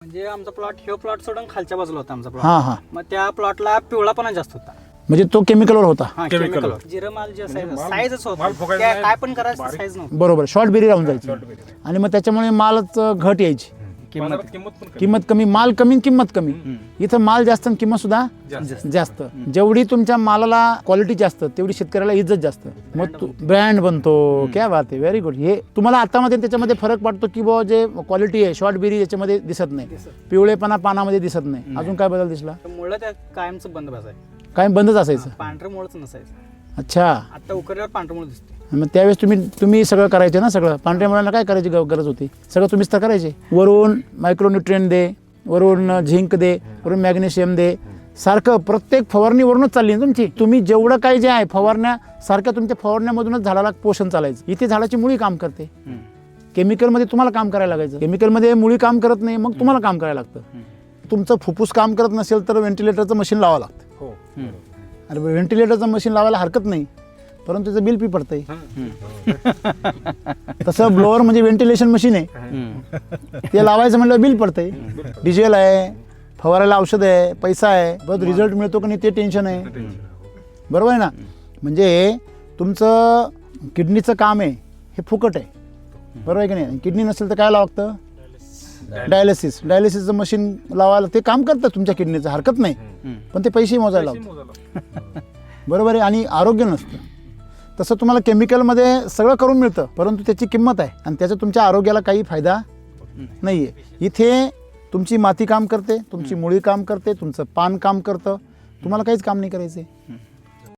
म्हणजे आमचा प्लॉट सोडून खालच्या बाजूला होता आमचा हां प्लॉट. हां मग त्या प्लॉटला पिवळापणा जास्त होता. म्हणजे तो केमिकलवर होता. हा Chemical. केमिकल जिरं माल जे म्हणजे माल- साईजच माल होता. फुगायचा त्या नाही, काय पण करायचं बारीक. साईज नव्हतं. बरोबर, शॉर्ट बेरी राहून जायची Short berry. आणि मग त्याच्यामुळे मालच घट यायची. बाजारात किंमत पण कमी. किंमत कमी, माल कमी आणि किंमत कमी. इथं माल जास्त आणि किंमत सुद्धा जास्त. जेवढी तुमच्या मालाला क्वालिटी जास्त तेवढी शेतकऱ्याला इज्जत जास्त. मग ब्रँड बनतो. क्या बात आहे, व्हेरी गुड. हे तुम्हाला आतामध्ये त्याच्यामध्ये फरक पडतो की बुवा जे क्वालिटी आहे शॉर्ट बेरी याच्यामध्ये दिसत नाही, पिवळेपणा पानामध्ये दिसत नाही. अजून काय बदल दिसला? मुळं त्या कायमचं बंद बसायचं. काय बंदच असायचं? पांढरं मुळच नसायचं. अच्छा. आता उकरल्यावर पांढरं मुळ दिसते. मग त्यावेळेस तुम्ही सगळं करायचे ना. सगळं पांढऱ्या मुलांना काय करायची गरज होती? सगळं तुम्हीच तर करायचे. वरून मायक्रोन्युट्रिएंट दे, वरून झिंक दे, वरून मॅग्नेशियम दे. सारखं प्रत्येक फवारणीवरूनच चालली ना तुमची. तुम्ही जेवढं काही जे आहे फवारण्या सारख्या तुमच्या फवारण्यामधूनच झाडाला पोषण चालायचं. इथे झाडाची मुळी काम करते. केमिकलमध्ये तुम्हाला काम करायला लागायचं. केमिकलमध्ये मुळी काम करत नाही, मग तुम्हाला काम करायला लागतं. तुमचं फुफ्फुस काम करत नसेल तर व्हेंटिलेटरचं मशीन लावावं लागतं. हो. अरे व्हेंटिलेटरचं मशीन लावायला हरकत नाही, परंतु त्याचं बिल पी पडतंय. तसं ब्लोअर म्हणजे व्हेंटिलेशन मशीन आहे, ते लावायचं म्हटलं बिल पडतंय. डिझेल आहे, फवारायला औषध आहे, पैसा आहे, परत रिझल्ट मिळतो का नाही ते टेन्शन आहे. बरोबर आहे ना. म्हणजे तुमचं किडनीचं काम आहे हे फुकट आहे. बरोबर आहे की नाही? किडनी नसेल तर काय लागतं? डायलिसिसचं मशीन लावायला ते काम करतं तुमच्या किडनीचं, हरकत नाही, पण ते पैसे मोजायला लावतं. बरोबर आहे. आणि आरोग्य नसतं. तसं तुम्हाला केमिकलमध्ये सगळं करून मिळतं, परंतु त्याची किंमत आहे आणि त्याचा तुमच्या आरोग्याला काही फायदा नाही आहे. इथे तुमची माती काम करते, तुमची मुळी काम करते, तुमचं पान काम करतं, तुम्हाला काहीच काम नाही करायचं.